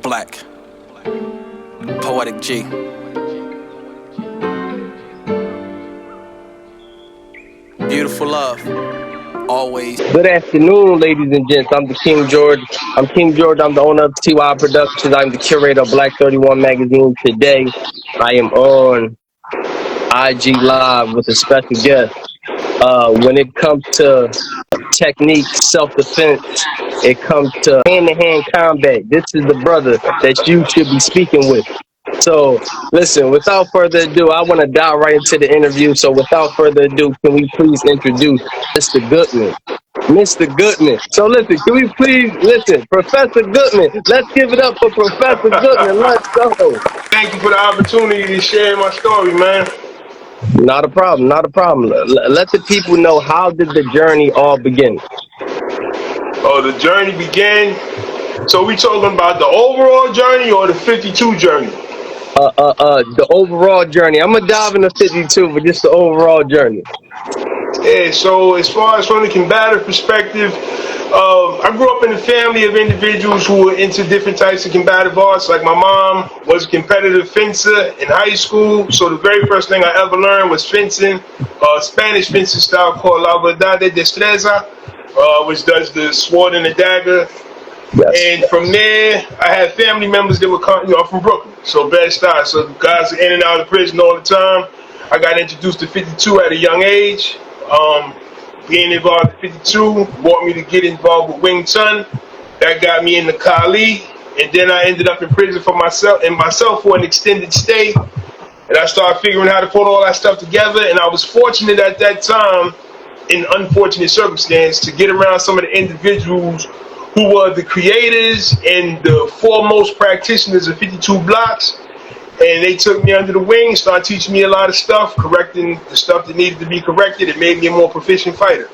Black, Poetic G. Beautiful love, always. Good afternoon, ladies and gents. I'm the King George. I'm King George. I'm the owner of T.Y.I Productions. I'm the curator of Black 31 magazine. Today, I am on IG Live with a special guest. When it comes to technique, self-defense, it comes to hand-to-hand combat. This is the brother that you should be speaking with. So, listen, without further ado, I want to dive right into the interview. So, without further ado, can we please introduce Mr. Goodman? Mr. Goodman. So, listen, can we please, listen, Professor Goodman. Let's give it up for Professor Goodman. Let's go. Thank you for the opportunity to share my story, man. Not a problem, not a problem. Let the people know, how did the journey all begin? Oh, the journey began. So we talking about the overall journey or the 52 journey? The overall journey. I'm gonna dive into 52, but just the overall journey. Yeah, so as far as from the combative perspective, I grew up in a family of individuals who were into different types of combative arts. Like my mom was a competitive fencer in high school, so the very first thing I ever learned was fencing, Spanish fencing style called La Verdad de Destreza, which does the sword and the dagger. Yes. And from there, I had family members that were, I'm from Brooklyn, so Bed-Stuy. So guys are in and out of prison all the time. I got introduced to 52 at a young age. Being involved in 52 brought me to get involved with Wing Chun. That got me into Kali, and then I ended up in prison for myself for an extended stay. And I started figuring how to put all that stuff together. And I was fortunate at that time, in unfortunate circumstance, to get around some of the individuals who were the creators and the foremost practitioners of 52 blocks. And they took me under the wing, started teaching me a lot of stuff, correcting the stuff that needed to be corrected. It made me a more proficient fighter.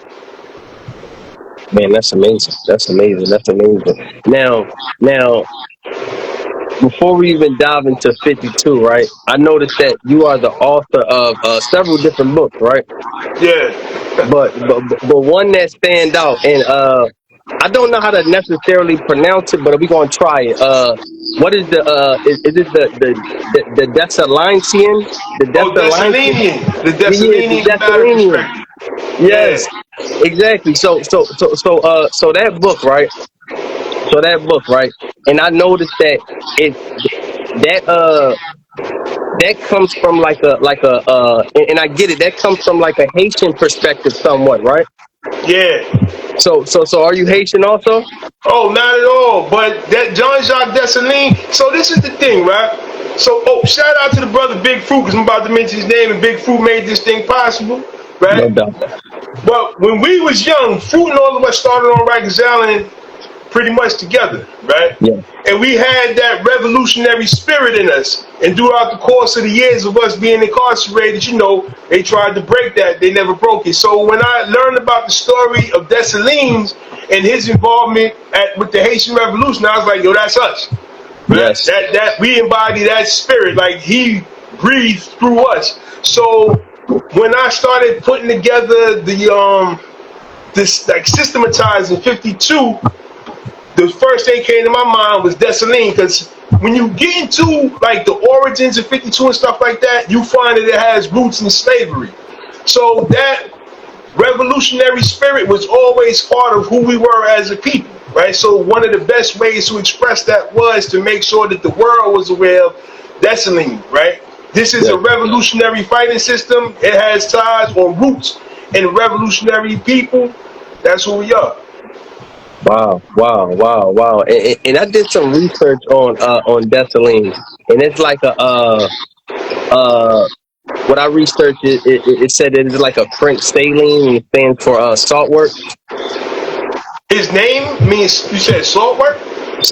Man, that's amazing. That's amazing. That's amazing. Now, before we even dive into 52, right? I noticed that you are the author of several different books, right? Yeah. But one that stands out, and I don't know how to necessarily pronounce it, but we're gonna try it. What is the is it the Dessalinian? The Dessalinian. Yes, exactly. So that book, right? So that book, right? And I noticed that that comes from like a and I get it. That comes from like a Haitian perspective, somewhat, right? Yeah. So are you Haitian also? Oh, not at all. But that Jean-Jacques Dessalines. So this is the thing, right? So shout out to the brother Big Fruit, because I'm about to mention his name, and Big Fruit made this thing possible, right? No doubt. But when we was young, Fruit and all of us started on Rikers Island pretty much together, right? Yeah. And we had that revolutionary spirit in us. And throughout the course of the years of us being incarcerated, they tried to break that. They never broke it. So when I learned about the story of Dessalines and his involvement with the Haitian Revolution, I was like, yo, that's us. Right? Yes. That we embody that spirit. Like, he breathed through us. So when I started putting together this like systematizing 52, the first thing came to my mind was Dessalines, because when you get into like the origins of 52 and stuff like that, you find that it has roots in slavery. So that revolutionary spirit was always part of who we were as a people, right? So one of the best ways to express that was to make sure that the world was aware of Dessalines, right? This is a revolutionary fighting system. It has ties or roots in revolutionary people. That's who we are. Wow. And I did some research on Dessalines, and it's like what I researched, it said it is like a French saline, and it stands for salt work. His name means, you said salt work?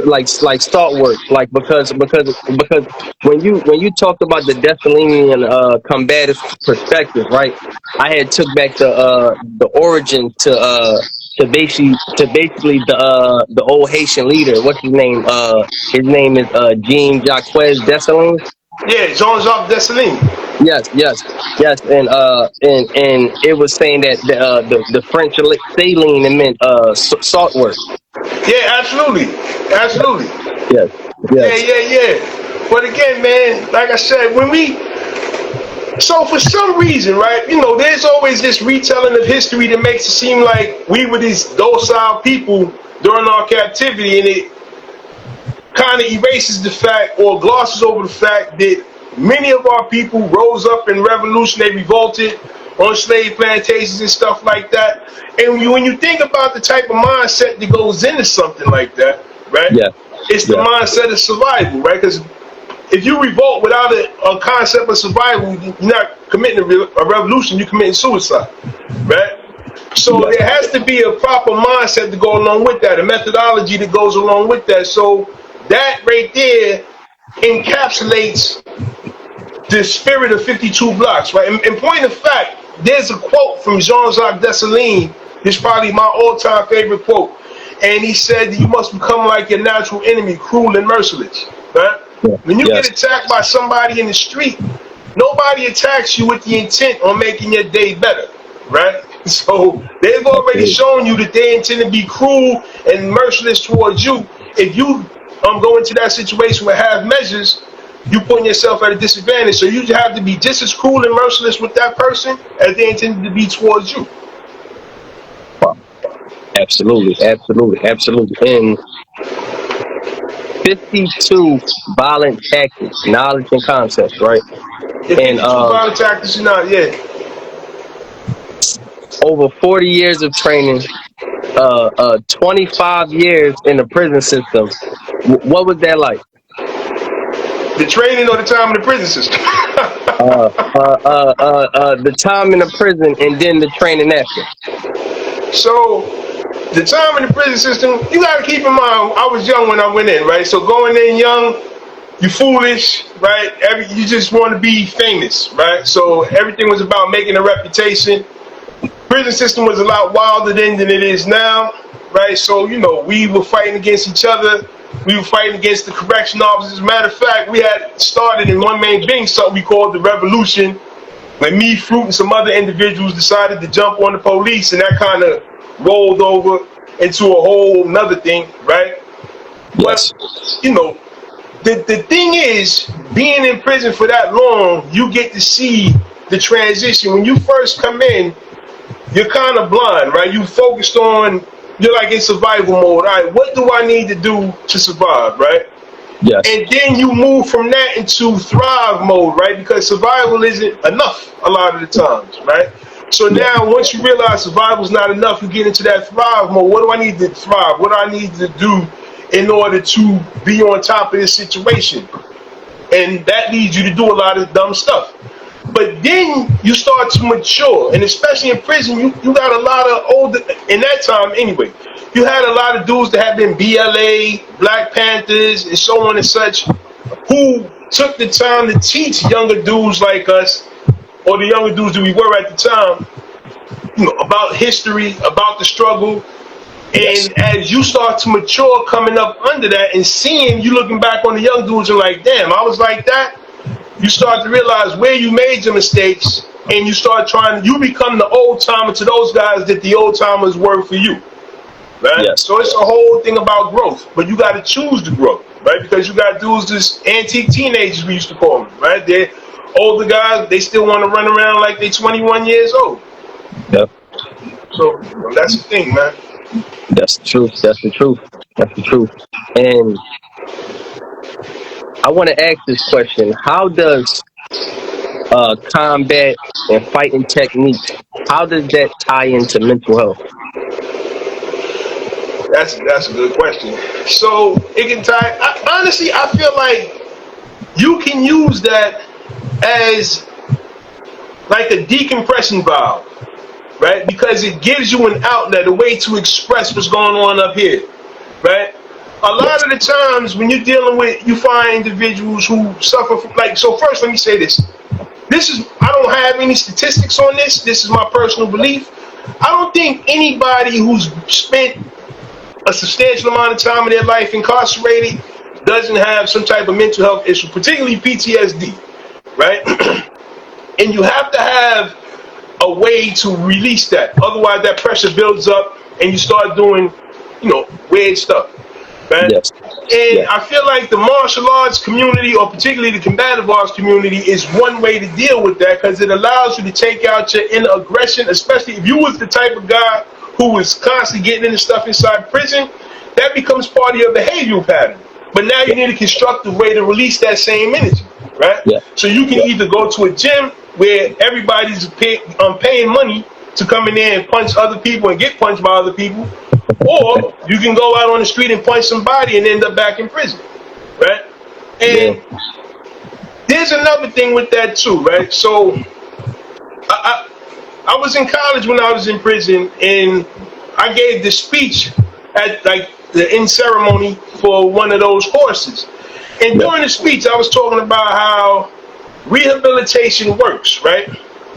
Like salt work, like because when you talked about the Dessalinian combative perspective, right? I had took back the origin to basically the old Haitian leader. What's his name? His name is Jean-Jacques Dessalines. Yeah, Jean-Jacques Dessalines. Yes, and it was saying that the French saline, it meant salt work. Yeah, absolutely. Absolutely. Yes, Yeah, yes, yeah, yeah. But again, man, like I said, so for some reason, right, there's always this retelling of history that makes it seem like we were these docile people during our captivity, and it kind of erases the fact or glosses over the fact that many of our people rose up in revolution, they revolted on slave plantations and stuff like that. And when you think about the type of mindset that goes into something like that, right, yes, it's the yes. mindset of survival, right? Because if you revolt without a concept of survival, you're not committing a revolution, you're committing suicide, right? So Yes. there has to be a proper mindset to go along with that, a methodology that goes along with that. So that right there encapsulates the spirit of 52 blocks, right? In point of fact, there's a quote from Jean-Jacques Dessalines. It's probably my all-time favorite quote. And he said that you must become like your natural enemy, cruel and merciless, right? Yeah. When you get Yes. attacked by somebody in the street, nobody attacks you with the intent on making your day better, right? So they've already Absolutely. shown you that they intend to be cruel and merciless towards you. If you go into that situation with half measures, you putting yourself at a disadvantage. So you have to be just as cruel and merciless with that person as they intended to be towards you. Wow. Absolutely. Absolutely. Absolutely. And 52 violent tactics, knowledge and concepts, right? If And 52 violent tactics, you're not, yeah. over 40 years of training, 25 years in the prison system. What was that like? The training or the time in the prison system. The time in the prison and then the training after. So the time in the prison system, you got to keep in mind, I was young when I went in, right? So going in young, you foolish, right? You just want to be famous, right? So everything was about making a reputation. Prison system was a lot wilder then than it is now, right? So, we were fighting against each other. We were fighting against the correction officers. As a matter of fact, we had started in one main thing, something we called the revolution, when me, Fruit, and some other individuals decided to jump on the police, and that kind of rolled over into a whole nother thing, right? Yes. But, the thing is, being in prison for that long, you get to see the transition. When you first come in, you're kind of blind, right? You focused on, you're like in survival mode. All right, what do I need to do to survive, right? Yes. And then you move from that into thrive mode, right? Because survival isn't enough a lot of the times, right? So now, once you realize survival is not enough, you get into that thrive mode. What do I need to thrive? What do I need to do in order to be on top of this situation? And that leads you to do a lot of dumb stuff. But then you start to mature, and especially in prison, you got a lot of older, in that time anyway, you had a lot of dudes that had been B.L.A., Black Panthers, and so on and such, who took the time to teach younger dudes like us, or the younger dudes that we were at the time, about history, about the struggle. Yes. And as you start to mature coming up under that and seeing, you looking back on the young dudes and like, damn, I was like that. You start to realize where you made your mistakes, and you start you become the old timer to those guys that the old timers were for you, right? Yes. So it's a whole thing about growth, but you got to choose to grow, right? Because you got dudes, this antique teenagers we used to call them, right? They're older guys, they still want to run around like they're 21 years old. Yep. So that's the thing, man. That's the truth. That's the truth. That's the truth. And I want to ask this question: how does combat and fighting techniques, how does that tie into mental health? That's a good question. So it can tie. Honestly, I feel like you can use that as like a decompression valve, right? Because it gives you an outlet, a way to express what's going on up here, right? A lot of the times when you're dealing with, you find individuals who suffer from, so first let me say this. I don't have any statistics on this. This is my personal belief. I don't think anybody who's spent a substantial amount of time in their life incarcerated doesn't have some type of mental health issue, particularly PTSD, right? And you have to have a way to release that. Otherwise, that pressure builds up, and you start doing weird stuff, right? Yes. And I feel like the martial arts community, or particularly the combative arts community, is one way to deal with that, because it allows you to take out your inner aggression, especially if you was the type of guy who was constantly getting into stuff inside prison. That becomes part of your behavioral pattern. But now you need a constructive way to release that same energy, right? Yeah. So you can either go to a gym where everybody's paying money to come in there and punch other people and get punched by other people, or you can go out on the street and punch somebody and end up back in prison, right? And there's another thing with that too, right? So I was in college when I was in prison, and I gave this speech at like the end ceremony for one of those courses. And during the speech, I was talking about how rehabilitation works, right?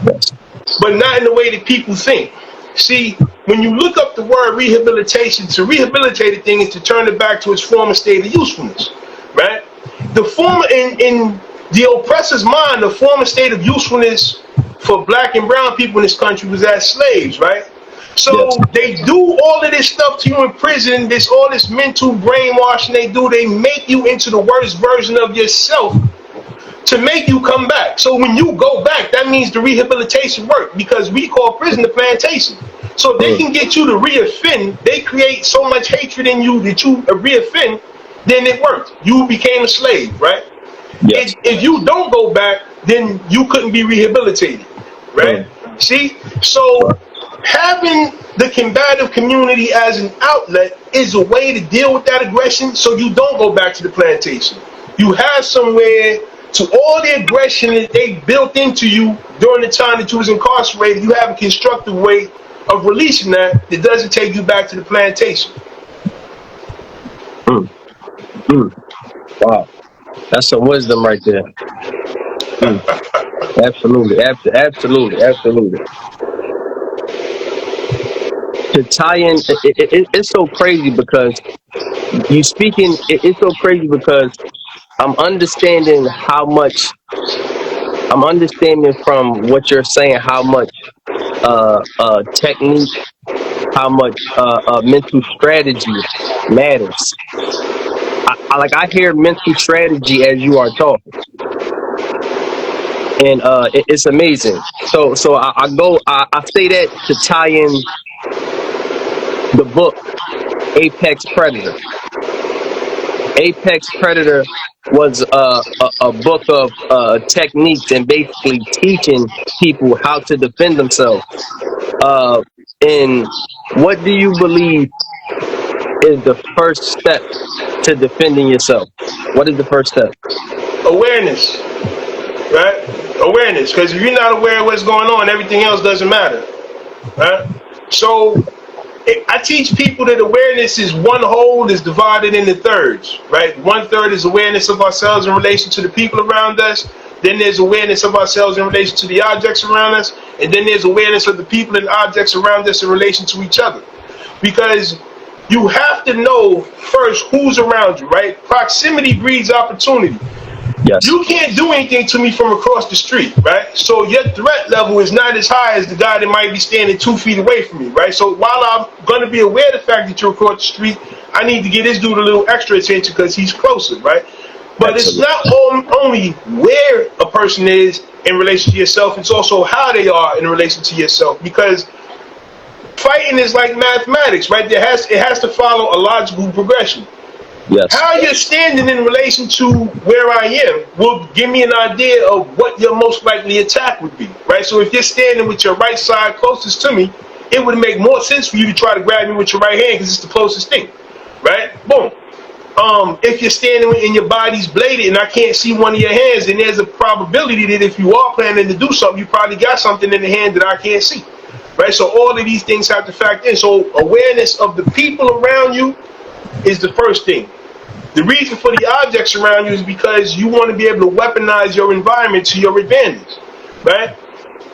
But not in the way that people think. See, when you look up the word rehabilitation, to rehabilitate a thing is to turn it back to its former state of usefulness, right? The former, in the oppressor's mind, the former state of usefulness for black and brown people in this country was as slaves, right? So they do all of this stuff to you in prison, all this mental brainwashing they do. They make you into the worst version of yourself to make you come back. So when you go back, that means the rehabilitation work, because we call prison the plantation. So if they can get you to reoffend, they create so much hatred in you that you reoffend, then it worked. You became a slave, right? Yes. If you don't go back, then you couldn't be rehabilitated, right? See? So having the combative community as an outlet is a way to deal with that aggression, so you don't go back to the plantation. You have somewhere to all the aggression that they built into you during the time that you was incarcerated. You have a constructive way of releasing that doesn't take you back to the plantation. Wow, that's some wisdom right there. Absolutely, absolutely. To tie in, it's so crazy because you speaking. It's so crazy because I'm understanding from what you're saying how much technique, how much mental strategy matters. I hear mental strategy as you are talking, and it's amazing. So I say that to tie in the book Apex Predator. Apex Predator was a book of techniques and basically teaching people how to defend themselves. And what do you believe is the first step to defending yourself? What is the first step? Awareness, right? Awareness, because if you're not aware of what's going on, everything else doesn't matter, right? So I teach people that awareness is one whole is divided into thirds, right? 1/3 is awareness of ourselves in relation to the people around us. Then there's awareness of ourselves in relation to the objects around us. And then there's awareness of the people and objects around us in relation to each other. Because you have to know first who's around you, right? Proximity breeds opportunity. Yes. You can't do anything to me from across the street, right? So your threat level is not as high as the guy that might be standing 2 feet away from me, right? So while I'm going to be aware of the fact that you're across the street, I need to give this dude a little extra attention because he's closer, right? But It's not only where a person is in relation to yourself, it's also how they are in relation to yourself. Because fighting is like mathematics, right? It has to follow a logical progression. Yes. How you're standing in relation to where I am will give me an idea of what your most likely attack would be, right? So if you're standing with your right side closest to me, it would make more sense for you to try to grab me with your right hand because it's the closest thing, right? Boom. If you're standing and your body's bladed and I can't see one of your hands, then there's a probability that if you are planning to do something, you probably got something in the hand that I can't see, right? So all of these things have to factor in. So awareness of the people around you is the first thing. The reason for the objects around you is because you want to be able to weaponize your environment to your advantage, right?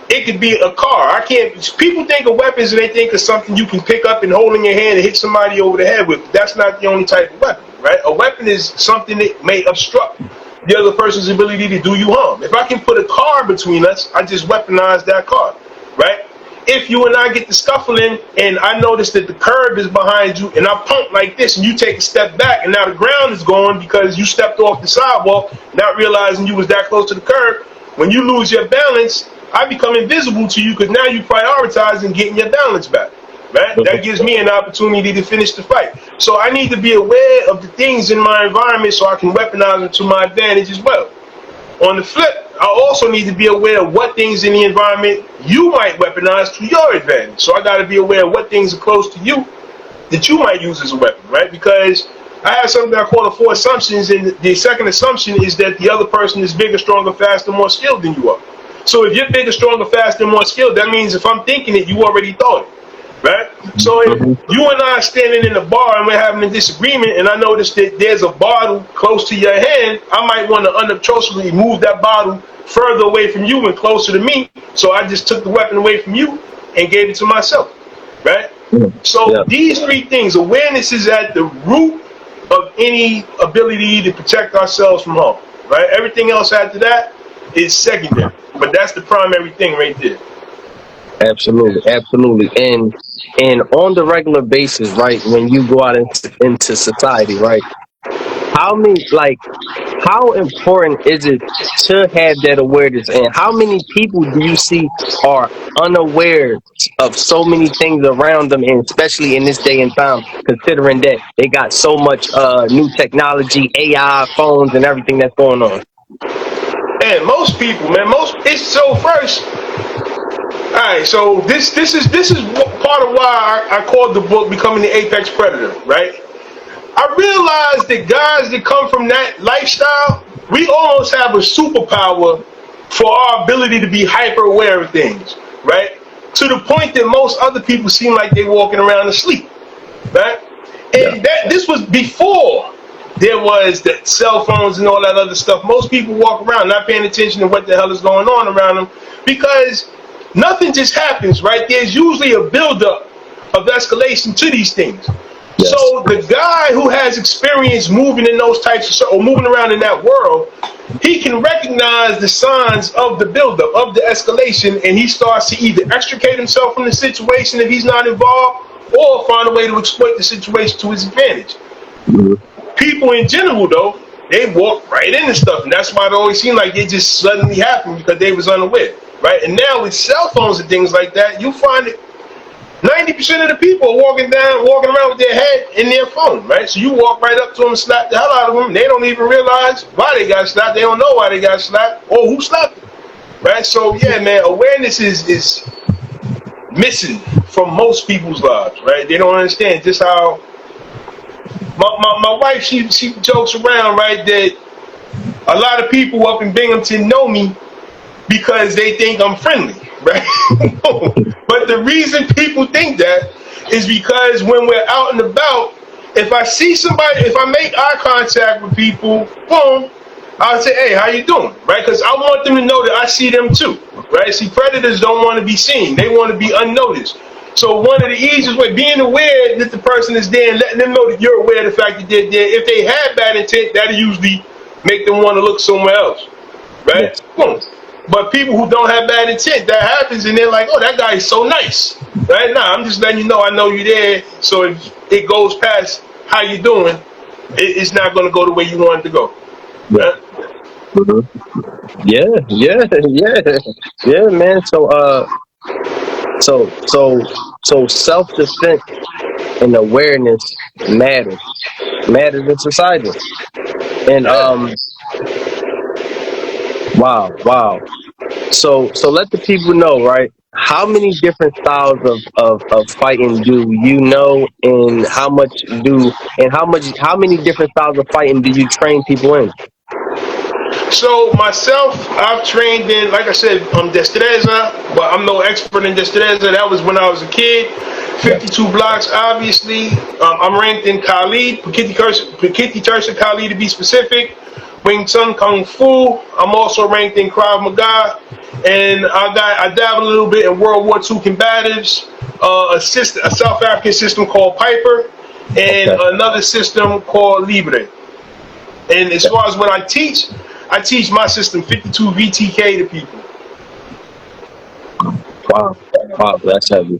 It could be a car. People think of weapons and they think of something you can pick up and hold in your hand and hit somebody over the head with. That's not the only type of weapon, right? A weapon is something that may obstruct the other person's ability to do you harm. If I can put a car between us, I just weaponize that car, right? if you and I get the scuffling and I notice that the curb is behind you and I pump like this and you take a step back and now the ground is gone because you stepped off the sidewalk, not realizing you was that close to the curb, when you lose your balance, I become invisible to you because now you prioritizing getting your balance back. Right? That gives me an opportunity to finish the fight. So I need to be aware of the things in my environment so I can weaponize them to my advantage as well. On the flip, I also need to be aware of what things in the environment you might weaponize to your advantage. So I got to be aware of what things are close to you that you might use as a weapon, right? Because I have something I call the 4 assumptions, and the second assumption is that the other person is bigger, stronger, faster, more skilled than you are. So if you're bigger, stronger, faster, and more skilled, that means if I'm thinking it, you already thought it. Right? So if you and I are standing in a bar and we're having a disagreement and I notice that there's a bottle close to your hand, I might want to unobtrusively move that bottle further away from you and closer to me. So I just took the weapon away from you and gave it to myself. Right? So these 3 things, awareness is at the root of any ability to protect ourselves from harm. Right? Everything else after that is secondary. But that's the primary thing right there. Absolutely, absolutely. And on the regular basis, right, when you go out into society, right, how important is it to have that awareness, and how many people do you see are unaware of so many things around them, and especially in this day and time, considering that they got so much new technology, AI, phones, and everything that's going on? And most people, man, it's so first. All right, so this is part of why I called the book "Becoming the Apex Predator." Right? I realized that guys that come from that lifestyle, we almost have a superpower for our ability to be hyper aware of things. Right? To the point that most other people seem like they're walking around asleep. Right? And this was before there was the cell phones and all that other stuff. Most people walk around not paying attention to what the hell is going on around them because nothing just happens, right? There's usually a buildup of escalation to these things. Yes. So the guy who has experience moving in those types of, or moving around in that world, he can recognize the signs of the buildup, of the escalation, and he starts to either extricate himself from the situation if he's not involved, or find a way to exploit the situation to his advantage. People in general, though, they walk right into stuff, and that's why it always seemed like it just suddenly happened because they was unaware. Right? And now with cell phones and things like that, you find that 90% of the people are walking around with their head in their phone, right? So you walk right up to them and slap the hell out of them. And they don't even realize why they got slapped. They don't know why they got slapped or who slapped them, right? So yeah, man, awareness is missing from most people's lives, right? They don't understand just how. My wife, she jokes around, right, that a lot of people up in Binghamton know me because they think I'm friendly, right? But the reason people think that is because when we're out and about, if I see somebody, if I make eye contact with people, boom, I'll say, hey, how you doing, right? Because I want them to know that I see them too, right? See, predators don't want to be seen. They want to be unnoticed. So one of the easiest ways, being aware that the person is there and letting them know that you're aware of the fact that they're there. If they have bad intent, that'll usually make them want to look somewhere else, right? Yes. Boom. But people who don't have bad intent, that happens, and they're like, oh, that guy is so nice, right? Nah, I'm just letting you know I know you're there, so if it goes past how you doing, it's not going to go the way you want it to go, right? Yeah, man. So self-defense and awareness matters in society, and Wow. So let the people know, right? How many different styles of fighting do you know, and how many different styles of fighting do you train people in? So myself, I've trained in, like I said, destreza, but I'm no expert in destreza. That was when I was a kid. 52 blocks, obviously. I'm ranked in Kali, Prakiti Tersa Kali to be specific. Wing Chun Kung Fu. I'm also ranked in Krav Maga, and I dabble a little bit in World War II combatives. A South African system called Piper, and another system called Libre. And as far as what I teach my system 52 VTK to people. Wow. Wow, that's heavy.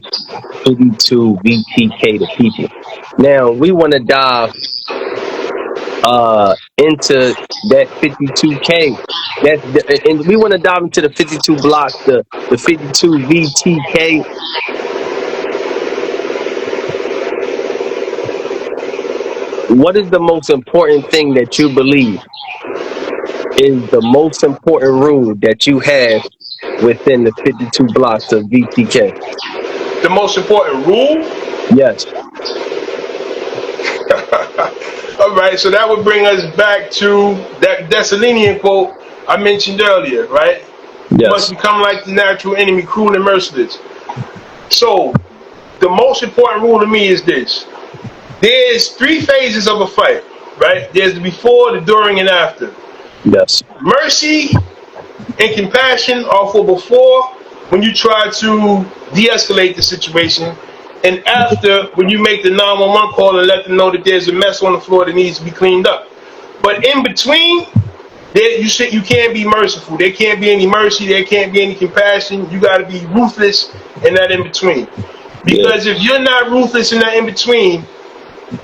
52 VTK to people. Now we want to dive into that 52K. And we want to dive into the 52 blocks, the 52 VTK. What is the most important thing that you believe is the most important rule that you have within the 52 blocks of VTK? The most important rule? Yes. All right, so that would bring us back to that Dessalinian quote I mentioned earlier, right? You must Yes. become like the natural enemy, cruel and merciless. So, the most important rule to me is this. There's 3 phases of a fight, right? There's the before, the during, and after. Yes. Mercy and compassion are for before, when you try to de-escalate the situation, and after, when you make the 911 call and let them know that there's a mess on the floor that needs to be cleaned up. But in between, you can't be merciful. There can't be any mercy. There can't be any compassion. You got to be ruthless in that in between. Because if you're not ruthless in that in between,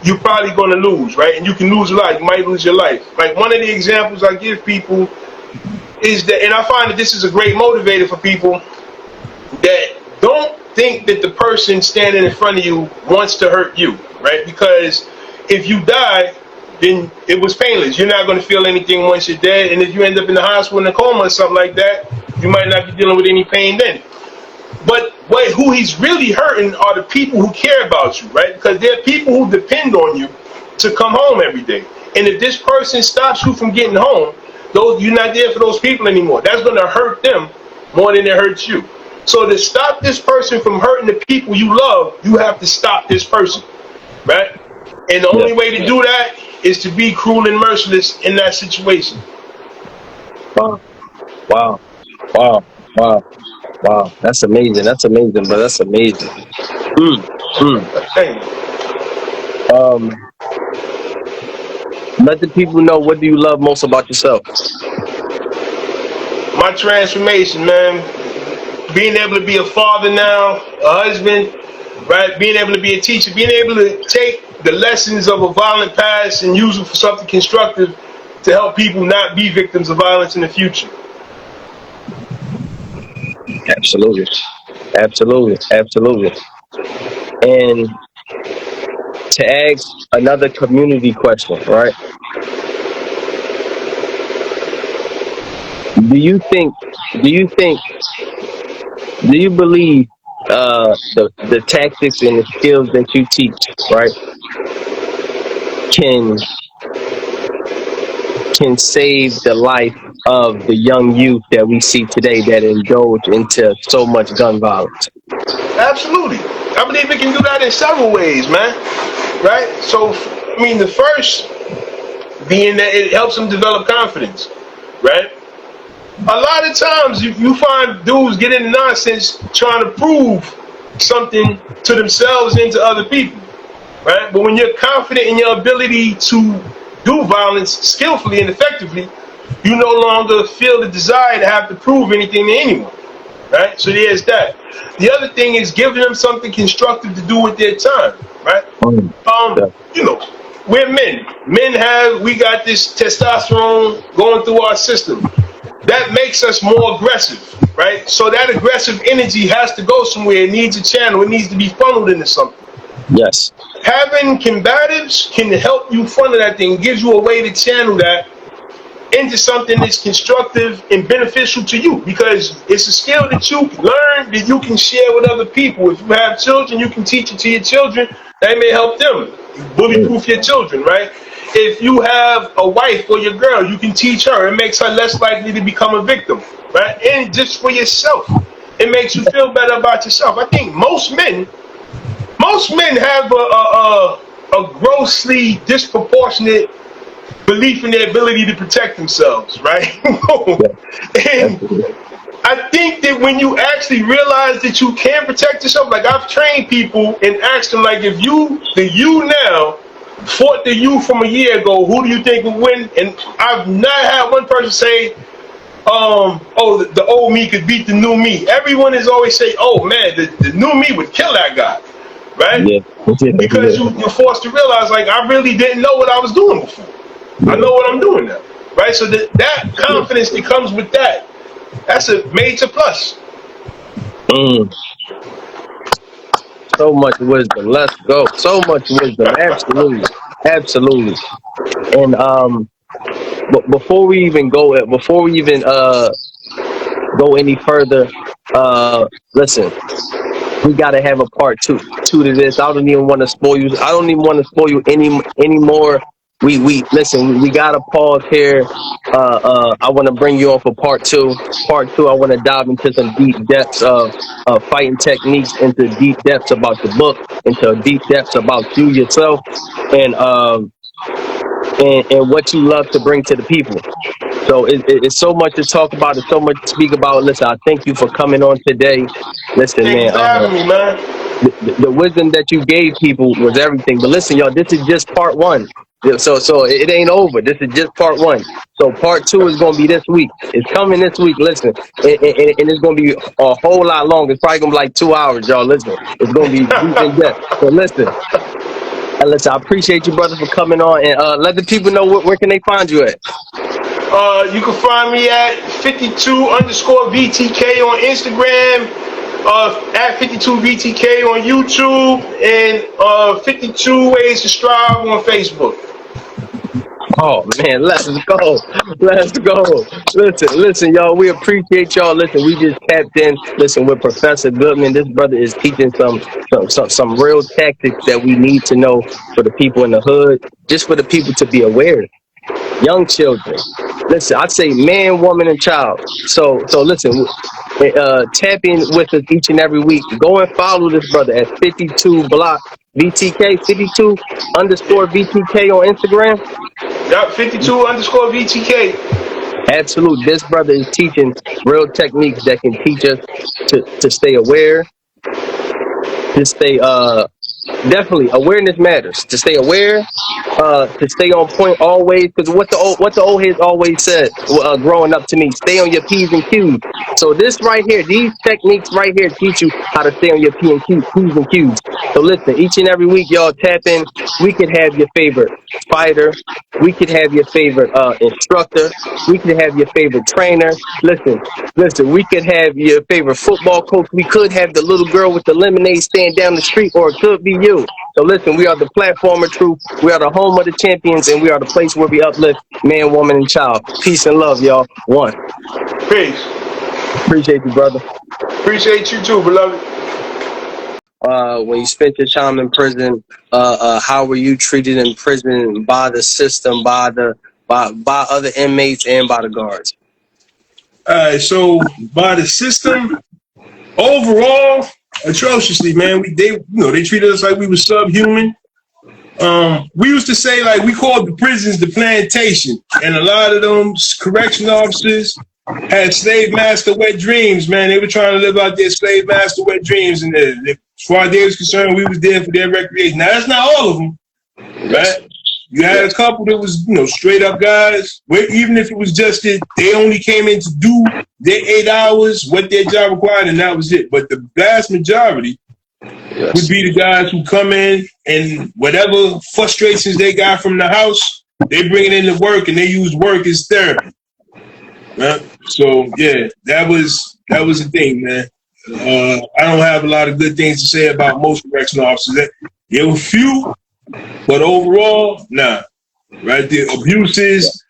you're probably going to lose, right? And you can lose a lot. You might lose your life. Like one of the examples I give people is that, and I find that this is a great motivator for people, that don't think that the person standing in front of you wants to hurt you, right? Because if you die, then it was painless. You're not going to feel anything once you're dead. And if you end up in the hospital in a coma or something like that, you might not be dealing with any pain then. But who he's really hurting are the people who care about you, right? Because there are people who depend on you to come home every day. And if this person stops you from getting home, you're not there for those people anymore. That's going to hurt them more than it hurts you. So to stop this person from hurting the people you love, you have to stop this person, right? And the only way to do that is to be cruel and merciless in that situation. Wow. Wow. Wow. Wow. Wow. That's amazing. That's amazing, bro. That's amazing. Let the people know, what do you love most about yourself? My transformation, man. Being able to be a father now, a husband, right? Being able to be a teacher, being able to take the lessons of a violent past and use them for something constructive to help people not be victims of violence in the future. Absolutely. Absolutely. Absolutely. And to ask another community question, right? Do you believe the tactics and the skills that you teach, right, can save the life of the young youth that we see today that indulge into so much gun violence? Absolutely. I believe it can do that in several ways, man. Right? So, I mean, the first being that it helps them develop confidence, right? A lot of times you find dudes get into nonsense trying to prove something to themselves and to other people, right? But when you're confident in your ability to do violence skillfully and effectively, you no longer feel the desire to have to prove anything to anyone, right? So there's that. The other thing is giving them something constructive to do with their time, right? You know, we're men. We got this testosterone going through our system. That makes us more aggressive, right? So that aggressive energy has to go somewhere. It needs a channel. It needs to be funneled into something. Yes. Having combatives can help you funnel that thing, gives you a way to channel that into something that's constructive and beneficial to you, because it's a skill that you learn that you can share with other people. If you have children, you can teach it to your children. That may help them. Bully-proof your children, right? If you have a wife or your girl, you can teach her. It makes her less likely to become a victim, right? And just for yourself, it makes you feel better about yourself. I think most men have a grossly disproportionate belief in their ability to protect themselves, right? And I think that when you actually realize that you can protect yourself, like I've trained people and asked them, like, if the you now fought the you from a year ago, who do you think would win? And I've not had one person say, the old me could beat the new me. Everyone is always say, oh man, the new me would kill that guy, right? Yeah. Because you're forced to realize, like, I really didn't know what I was doing before. I know what I'm doing now, right? So that confidence that comes with that, that's a major plus. So much wisdom. Let's go. So much wisdom. Absolutely. Absolutely. And but before we even go any further, listen, we gotta have a part two to this. I don't even want to spoil you. I don't even want to spoil you anymore. We listen. We gotta pause here. I want to bring you on for part two. Part two, I want to dive into some deep depths of fighting techniques, into deep depths about the book, into deep depths about you yourself, and and what you love to bring to the people. So it's so much to talk about. It's so much to speak about. Listen, I thank you for coming on today. Listen, Thank you man. for having me, man. The wisdom that you gave people was everything. But listen, y'all, this is just part one. Yeah, so it ain't over. This is just part one. So part two is gonna be this week. It's coming this week. Listen, and it's gonna be a whole lot longer. It's probably gonna be like 2 hours, y'all. Listen, it's gonna be deep in depth. So listen, I appreciate you, brother, for coming on, and let the people know where can they find you at. You can find me at 52_ VTK on Instagram, at 52 VTK on YouTube, and 52 Ways to Strive on Facebook. Oh man, let's go. Let's go. Listen, y'all. We appreciate y'all. Listen, we just tapped in. Listen, with Professor Goodman. This brother is teaching some real tactics that we need to know for the people in the hood, just for the people to be aware. Young children. Listen, I'd say man, woman, and child. So listen, tap in with us each and every week. Go and follow this brother at 52 block VTK, 52 underscore VTK on Instagram. Yep, 52_ VTK. Absolute. This brother is teaching real techniques that can teach us to stay aware, to stay definitely awareness matters. To stay aware, to stay on point always. Because what the old heads always said growing up to me, stay on your P's and Q's. So this right here, these techniques right here teach you how to stay on your P's and Q's. So listen, each and every week, y'all tap in. We could have your favorite fighter. We could have your favorite instructor. We could have your favorite trainer. Listen. We could have your favorite football coach. We could have the little girl with the lemonade stand down the street, or it could be you. So listen, we are the platform of truth. We are the home of the champions, and we are the place where we uplift man, woman, and child. Peace and love, y'all. One. Peace. Appreciate you, brother. Appreciate you too, beloved. When you spent your time in prison, how were you treated in prison by the system, by other inmates, and by the guards? So by the system, overall, atrociously, man. They treated us like we were subhuman. We used to say, like, we called the prisons the plantation, and a lot of them correction officers had slave master wet dreams, man. They were trying to live out their slave master wet dreams, and as far as they was concerned, we was there for their recreation. Now that's not all of them, right? You had a couple that was, straight up guys, where even if it was just that they only came in to do their 8 hours, what their job required, and that was it. But the vast majority would be the guys who come in and whatever frustrations they got from the house, they bring it into work, and they use work as therapy. Right? So yeah, that was the thing, man. I don't have a lot of good things to say about most correctional officers. There were few, but overall, nah. Right? The abuses,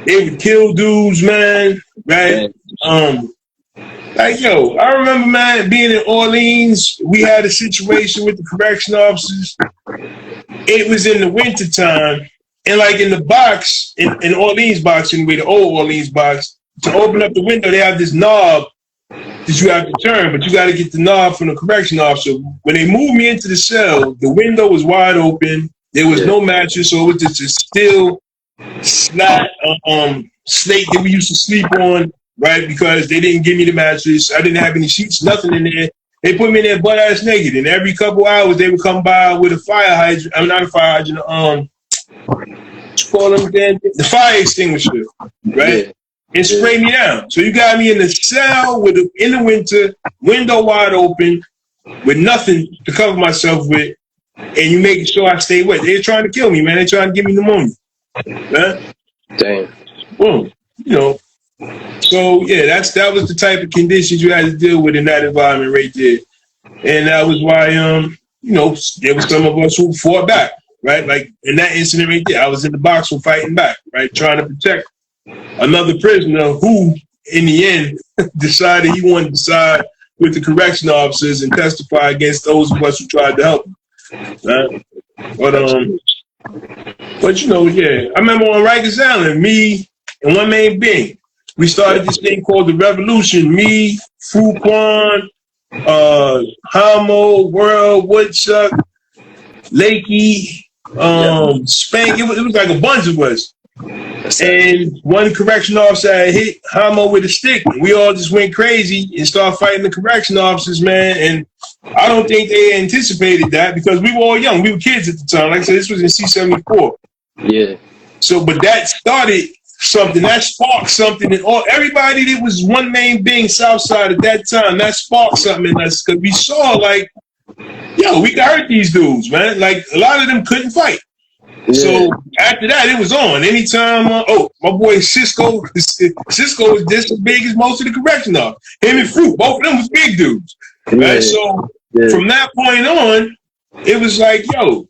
they would kill dudes, man. Right? I remember, man, being in Orleans, we had a situation with the correction officers. It was in the wintertime, and like in the box, in Orleans box, anyway, the old Orleans box, to open up the window, they have this knob that you have to turn, but you got to get the knob from the correction officer. When they moved me into the cell, the window was wide open. There was no mattress, so it was just a steel slate that we used to sleep on, right? Because they didn't give me the mattress. I didn't have any sheets, nothing in there. They put me in there butt ass naked, and every couple hours they would come by with a fire hydrant. I'm not a fire hydrant. What you call them again? The fire extinguisher, right? and spray me down. So you got me in the cell in the winter, window wide open, with nothing to cover myself with, and you making sure I stay wet. They're trying to kill me, man. They're trying to give me pneumonia. Man. Damn. Boom. You know. So yeah, that was the type of conditions you had to deal with in that environment right there. And that was why there was some of us who fought back, right? Like in that incident right there, I was in the box for fighting back, right? Trying to protect another prisoner who, in the end, decided he wanted to side with the correction officers and testify against those of us who tried to help him. Right? But yeah, I remember on Rikers Island, me and one man Bing, we started this thing called the Revolution. Me, Fuquan, Hamo, World, Woodchuck, Lakey, Spank. It was like a bunch of us. And one correction officer had hit Hamo with a stick. We all just went crazy and started fighting the correction officers, man. And I don't think they anticipated that because we were all young. We were kids at the time. Like I said, this was in C-74. Yeah. So, but that started something. That sparked something. And everybody that was one main being Southside at that time, that sparked something in us because we saw like, yo, we can hurt these dudes, man. Like a lot of them couldn't fight. Yeah. So after that, it was on. Anytime, my boy Cisco is just as big as most of the correction officers. Him and Fruit, both of them was big dudes. Right? Yeah. So from that point on, it was like, yo,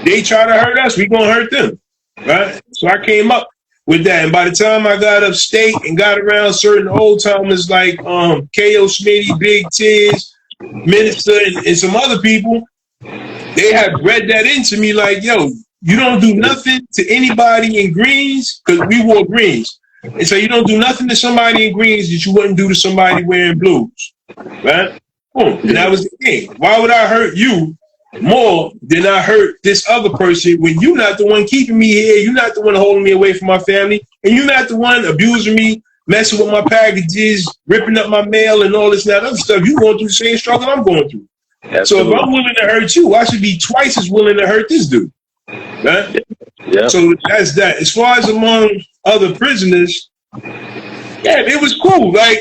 they try to hurt us, we gonna hurt them. Right? So I came up with that. And by the time I got upstate and got around certain old timers like K.O. Smitty, Big Tiz, Minister, and some other people, they had bred that into me like, yo, you don't do nothing to anybody in greens, because we wore greens. And so you don't do nothing to somebody in greens that you wouldn't do to somebody wearing blues. Right? Boom. And that was the thing. Why would I hurt you more than I hurt this other person when you're not the one keeping me here, you're not the one holding me away from my family, and you're not the one abusing me, messing with my packages, ripping up my mail and all this and that other stuff. You're going through the same struggle I'm going through. Absolutely. So if I'm willing to hurt you, I should be twice as willing to hurt this dude. Right? Yeah. So that's that. As far as among other prisoners, yeah, it was cool. Like,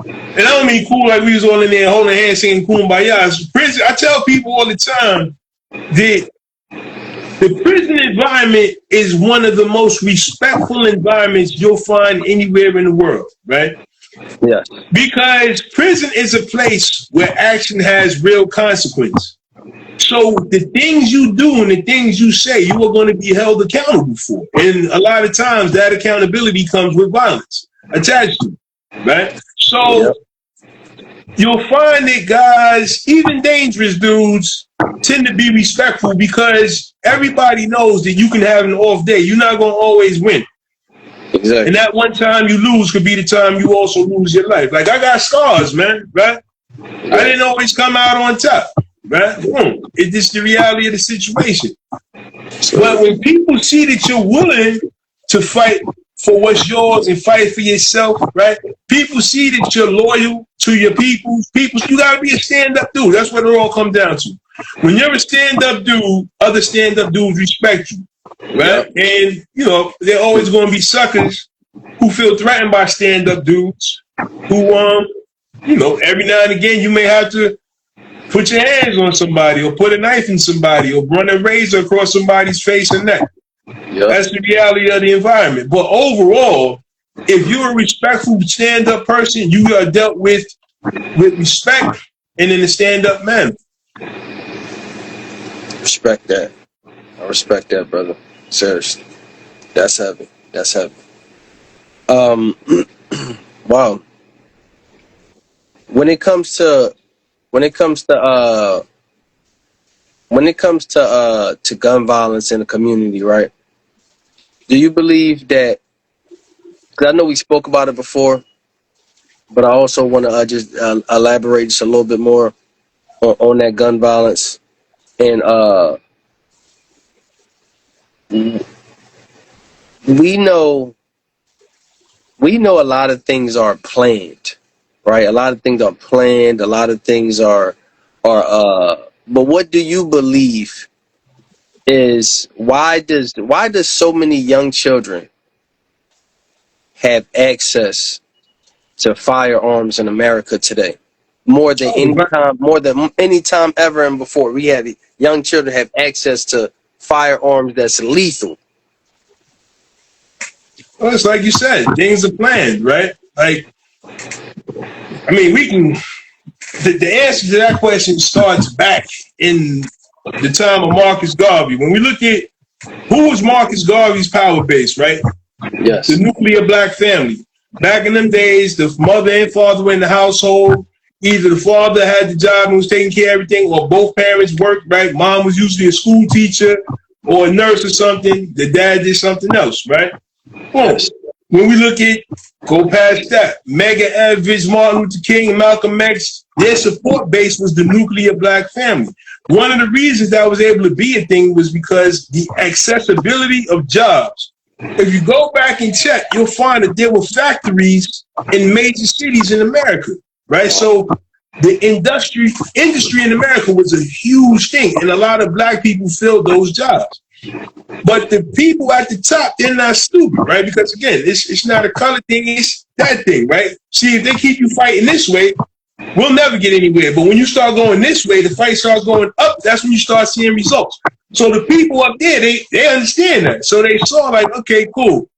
and I don't mean cool like we was all in there holding hands singing Kumbaya. Prison, I tell people all the time that the prison environment is one of the most respectful environments you'll find anywhere in the world, right? Yeah. Because prison is a place where action has real consequence. So the things you do and the things you say, you are going to be held accountable for. And a lot of times that accountability comes with violence attached to it, right? So you'll find that guys, even dangerous dudes, tend to be respectful because everybody knows that you can have an off day. You're not going to always win. Exactly. And that one time you lose could be the time you also lose your life. Like I got scars, man, right? I didn't always come out on top. Right? It's just the reality of the situation. But when people see that you're willing to fight for what's yours and fight for yourself, right? People see that you're loyal to your people. You gotta be a stand-up dude. That's what it all comes down to. When you're a stand-up dude, other stand-up dudes respect you, right? And they're always gonna be suckers who feel threatened by stand-up dudes who every now and again you may have to put your hands on somebody or put a knife in somebody or run a razor across somebody's face and neck. Yep. That's the reality of the environment. But overall, if you're a respectful stand-up person, you are dealt with respect and in a stand-up manner. Respect that. I respect that, brother. Seriously. That's heavy. That's heavy. Wow. When it comes to gun violence in the community, right? Do you believe that? Because I know we spoke about it before, but I also want to just elaborate just a little bit more on that gun violence. And we know a lot of things are planned. Right, a lot of things are planned. A lot of things are. But what do you believe is why does so many young children have access to firearms in America today. More than any time ever and before. We have young children have access to firearms that's lethal. Well, it's like you said, things are planned, right? Like, I mean, we can. The answer to that question starts back in the time of Marcus Garvey. When we look at who was Marcus Garvey's power base, right? Yes. The nuclear black family. Back in them days, the mother and father were in the household. Either the father had the job and was taking care of everything, or both parents worked, right? Mom was usually a school teacher or a nurse or something. The dad did something else, right? Yes. When we look at, go past that, Medgar Evers, Martin Luther King, and Malcolm X, their support base was the nuclear black family. One of the reasons that was able to be a thing was because the accessibility of jobs. If you go back and check, you'll find that there were factories in major cities in America, right? So the industry in America was a huge thing, and a lot of black people filled those jobs. But the people at the top, they're not stupid, right? Because again, it's not a color thing, it's that thing, right? See, if they keep you fighting this way, we'll never get anywhere. But when you start going this way, the fight starts going up, that's when you start seeing results. So the people up there, they understand that. So they saw like, okay, cool.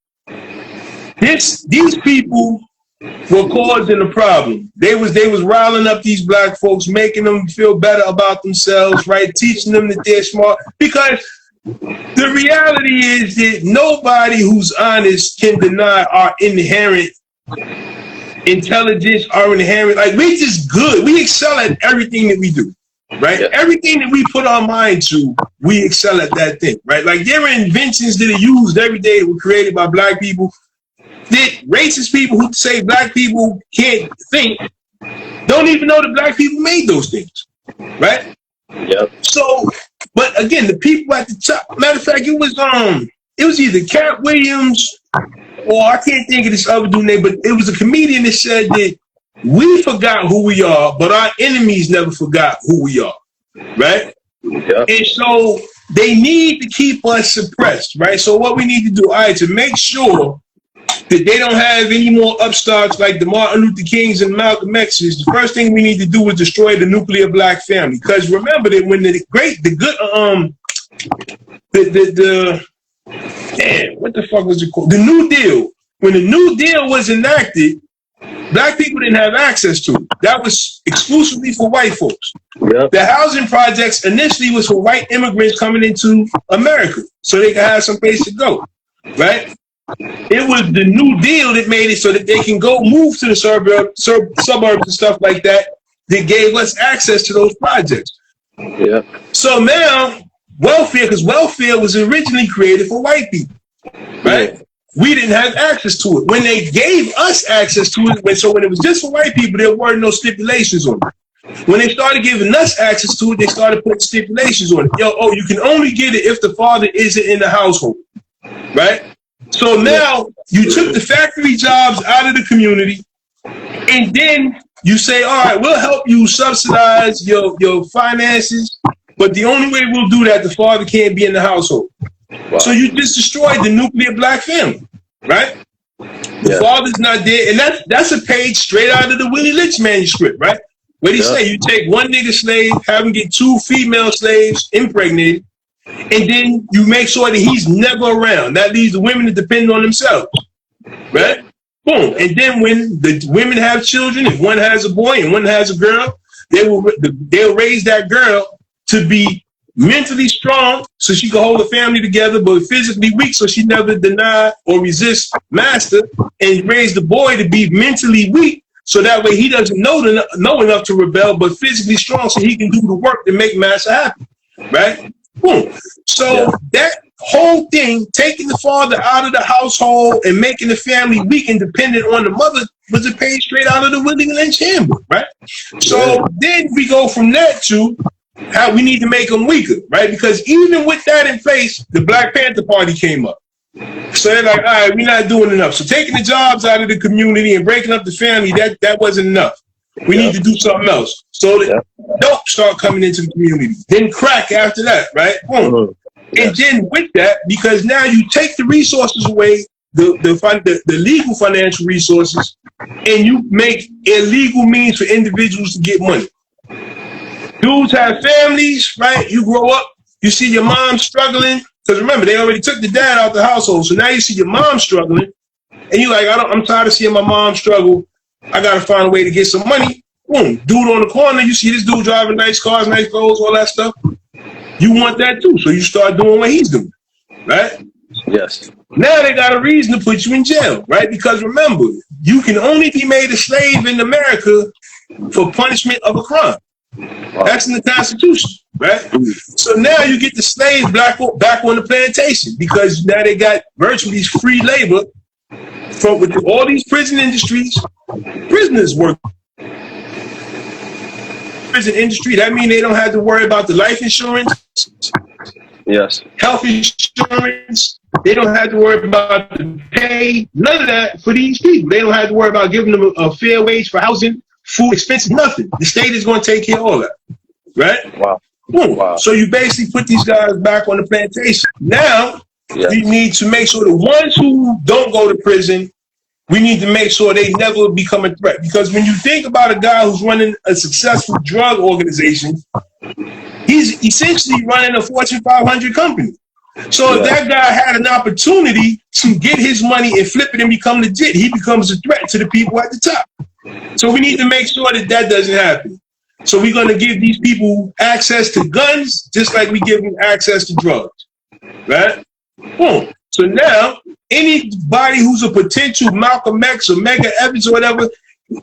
These people were causing a problem. They was riling up these black folks, making them feel better about themselves, right? Teaching them that they're smart. Because the reality is that nobody who's honest can deny our inherent intelligence, our inherent, like, we just good. We excel at everything that we do, right? Yeah. Everything that we put our mind to, we excel at that thing, right? Like, there are inventions that are used every day that were created by black people that racist people who say black people can't think don't even know that black people made those things, right? Yep. So, but again, the people at the top, matter of fact, it was either Cat Williams or I can't think of this other dude name, but it was a comedian that said that we forgot who we are, but our enemies never forgot who we are, right? Yep. And so they need to keep us suppressed, right? So what we need to do, all right, to make sure that they don't have any more upstarts like the Martin Luther Kings and Malcolm X's, the first thing we need to do is destroy the nuclear black family. Because remember that when what the fuck was it called? The New Deal. When the New Deal was enacted, black people didn't have access to it. That was exclusively for white folks. Yep. The housing projects initially was for white immigrants coming into America so they could have some place to go, right? It was the New Deal that made it so that they can go move to the suburbs and stuff like that gave us access to those projects. Yeah. So now, welfare, because welfare was originally created for white people, right? Yeah. We didn't have access to it. When they gave us access to it, when it was just for white people, there weren't no stipulations on it. When they started giving us access to it, they started putting stipulations on it. You can only get it if the father isn't in the household, right? So now you took the factory jobs out of the community, and then you say, all right, we'll help you subsidize your finances, but the only way we'll do that, the father can't be in the household. Wow. So you just destroyed the nuclear black family, right? The father's not there, and that's a page straight out of the Willie Lynch manuscript, right? Where he say you take one nigga slave, have him get 2 female slaves impregnated, and then you make sure that he's never around. That leaves the women to depend on themselves, right? Boom. And then when the women have children, if one has a boy and one has a girl, they'll raise that girl to be mentally strong so she can hold the family together, but physically weak so she never deny or resist master, and raise the boy to be mentally weak so that way he doesn't know enough to rebel, but physically strong so he can do the work to make master happy, right? Boom. So that whole thing, taking the father out of the household and making the family weak and dependent on the mother, was a page straight out of the Willie Lynch handbook, right? So then we go from that to how we need to make them weaker, right? Because even with that in place, the Black Panther Party came up. So they're like, all right, we're not doing enough. So taking the jobs out of the community and breaking up the family, that wasn't enough. We need to do something else. So dope start coming into the community. Then crack after that, right? Boom. And then with that, because now you take the resources away the legal financial resources, and you make illegal means for individuals to get money. Dudes have families, right? You grow up, you see your mom struggling, because remember, they already took the dad out the household, so now you see your mom struggling, and you're like, I'm tired of seeing my mom struggle. I got to find a way to get some money. Boom, dude on the corner, you see this dude driving nice cars, nice clothes, all that stuff. You want that too, so you start doing what he's doing, right? Yes. Now they got a reason to put you in jail, right? Because remember, you can only be made a slave in America for punishment of a crime. That's in the Constitution, right? So now you get the slave back on the plantation because now they got virtually free labor from with all these prison industries. Prisoners work prison industry. That means they don't have to worry about the life insurance, yes, health insurance. They don't have to worry about the pay. None of that for these people. They don't have to worry about giving them a fair wage for housing, food, expenses, nothing. The state is going to take care of all that, right? Wow. Boom. Wow. So you basically put these guys back on the plantation. Now, we need to make sure the ones who don't go to prison, we need to make sure they never become a threat. Because when you think about a guy who's running a successful drug organization, he's essentially running a Fortune 500 company. So if that guy had an opportunity to get his money and flip it and become legit, he becomes a threat to the people at the top. So we need to make sure that that doesn't happen. So we're going to give these people access to guns just like we give them access to drugs, right? Boom. So now, anybody who's a potential Malcolm X or Medgar Evers or whatever,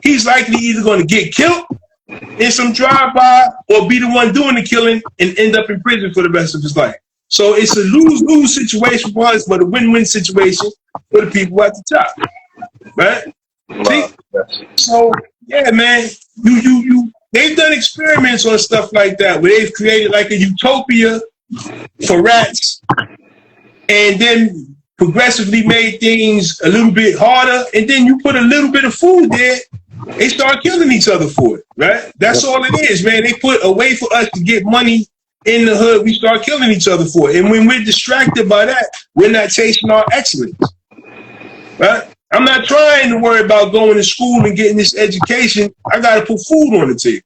he's likely either going to get killed in some drive-by or be the one doing the killing and end up in prison for the rest of his life. So it's a lose-lose situation for us, but a win-win situation for the people at the top, right? Wow. So yeah, man, they've done experiments on stuff like that where they've created like a utopia for rats, and then progressively made things a little bit harder, and then you put a little bit of food there, they start killing each other for it, right? That's all it is, man. They put a way for us to get money in the hood, we start killing each other for it. And when we're distracted by that, we're not chasing our excellence, right? I'm not trying to worry about going to school and getting this education. I got to put food on the table,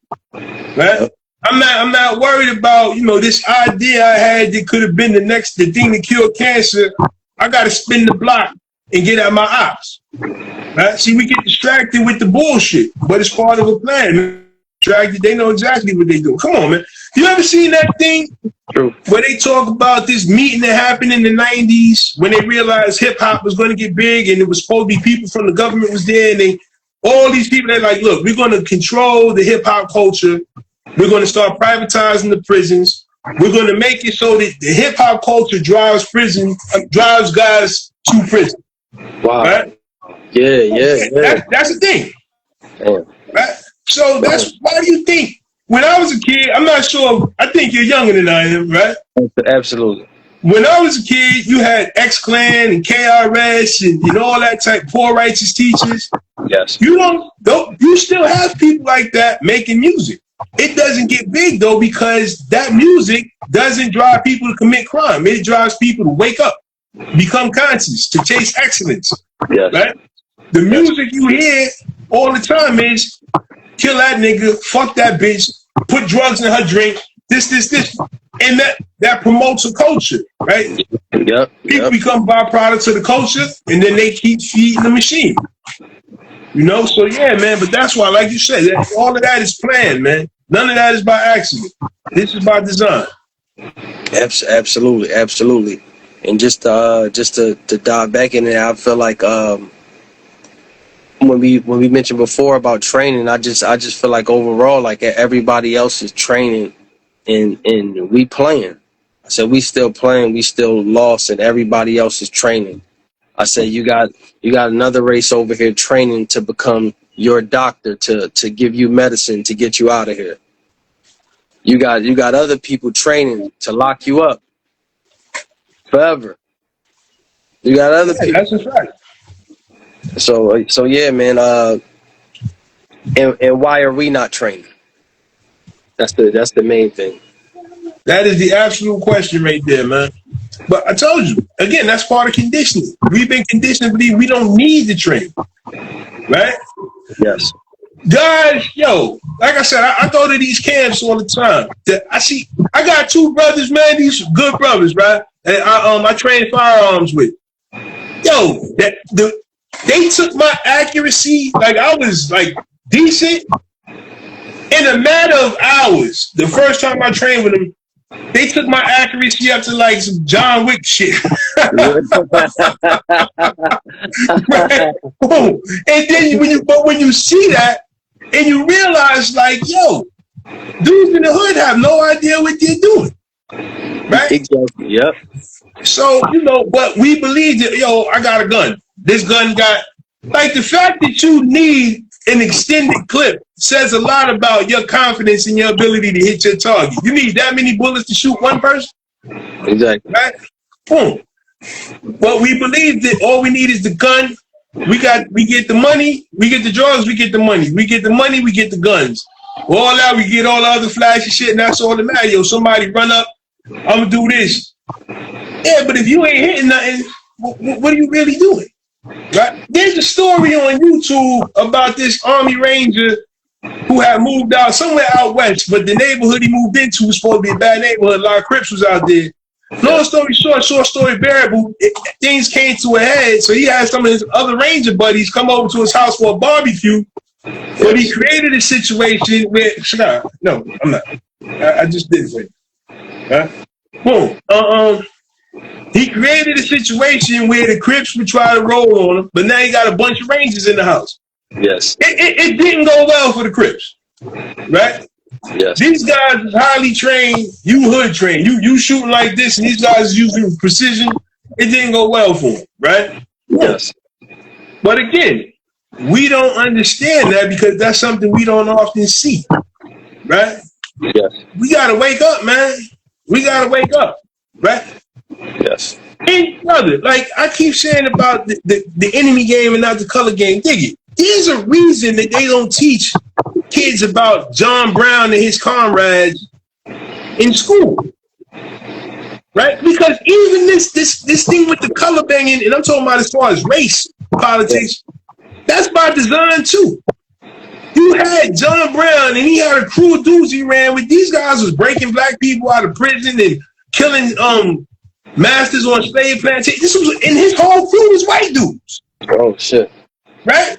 right? I'm not worried about, this idea I had that could have been the thing to cure cancer. I got to spin the block and get out my ops, right? See, we get distracted with the bullshit, but it's part of a plan. Distracted, they know exactly what they do. Come on, man. You ever seen that thing where they talk about this meeting that happened in the 90s when they realized hip hop was going to get big and it was supposed to be people from the government was there, and all these people, they're like, look, we're going to control the hip hop culture. We're going to start privatizing the prisons. We're going to make it so that the hip hop culture drives guys to prison. Wow. Right? Yeah. That's the thing. Damn. Right? So why do you think when I was a kid, I'm not sure, I think you're younger than I am, right? Absolutely. When I was a kid, you had X-Clan and KRS and all that type, poor righteous teachers. Yes. You still have people like that making music. It doesn't get big though because that music doesn't drive people to commit crime. It drives people to wake up, become conscious, to chase excellence. Yes. Right? The music you hear all the time is kill that nigga, fuck that bitch, put drugs in her drink, this. And that promotes a culture, right? Yep. People become byproducts of the culture and then they keep feeding the machine. So yeah, man, but that's why, like you said, all of that is planned, man. None of that is by accident. This is by design. Absolutely. And just to dive back in there, I feel like when we mentioned before about training, I just feel like overall, like everybody else is training and we playing. I said we still playing, we still lost, and everybody else is training. I said you got another race over here training to become your doctor, to give you medicine to get you out of here. You got other people training to lock you up forever. You got other people. That's a fact. So yeah, man. And why are we not training? That's the main thing. That is the absolute question right there, man. But I told you, again, that's part of conditioning. We've been conditioned to believe we don't need to train, right? Yes. Guys, yo, like I said, I go to these camps all the time. I got two brothers, man, these good brothers, right? And I train firearms with. Yo, they took my accuracy, like I was like decent. In a matter of hours, the first time I trained with them, they took my accuracy up to like some John Wick shit. Right? And then when you see that and you realize like, yo, dudes in the hood have no idea what they're doing. Right? Exactly. Yep. So, but we believe that, yo, I got a gun. This gun got, like the fact that you need an extended clip says a lot about your confidence in your ability to hit your target. You need that many bullets to shoot one person? Exactly. Right? Boom. But we believe that all we need is the gun. We get the money, we get the drugs, we get the money. We get the money, we get the guns. All that, we get all the other flashy shit, and that's all that matters. Yo, somebody run up, I'm gonna do this. Yeah, but if you ain't hitting nothing, what are you really doing? Right? There's a story on YouTube about this Army Ranger who had moved out somewhere out west, but the neighborhood he moved into was supposed to be a bad neighborhood. A lot of Crips was out there. Long story short, short story bearable, things came to a head, so he had some of his other Ranger buddies come over to his house for a barbecue, but he created a situation where, no, I'm not. I just did it for you. Huh? Boom. He created a situation where the Crips would try to roll on him, but now he got a bunch of Rangers in the house. Yes. It didn't go well for the Crips, right? Yes. These guys is highly trained. You hood trained. You shooting like this, and these guys using precision. It didn't go well for them, right? Yes. But again, we don't understand that because that's something we don't often see, right? Yes. We gotta wake up, man. We gotta wake up, right? Yes. And brother, like I keep saying about the enemy game and not the color game, dig it. There's a reason that they don't teach kids about John Brown and his comrades in school, right? Because even this thing with the color banging, and I'm talking about as far as race politics, that's by design too. You had John Brown, and he had a crew of dudes he ran with. These guys was breaking black people out of prison and killing masters on slave plantations. This was, and his whole crew was white dudes. Oh shit! Right?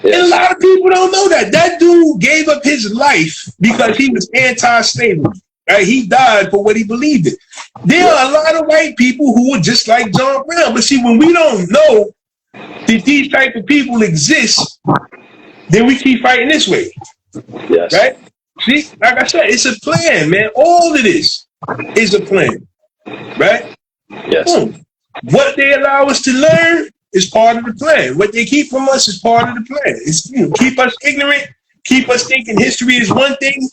Yes. And a lot of people don't know that. That dude gave up his life because he was anti-slavery. Right? He died for what he believed in. There are a lot of white people who are just like John Brown. But see, when we don't know that these type of people exist, then we keep fighting this way. Yes. Right? See, like I said, it's a plan, man. All of this is a plan. Right? Yes. Boom. What they allow us to learn is part of the plan. What they keep from us is part of the plan. It's keep us ignorant, keep us thinking history is one thing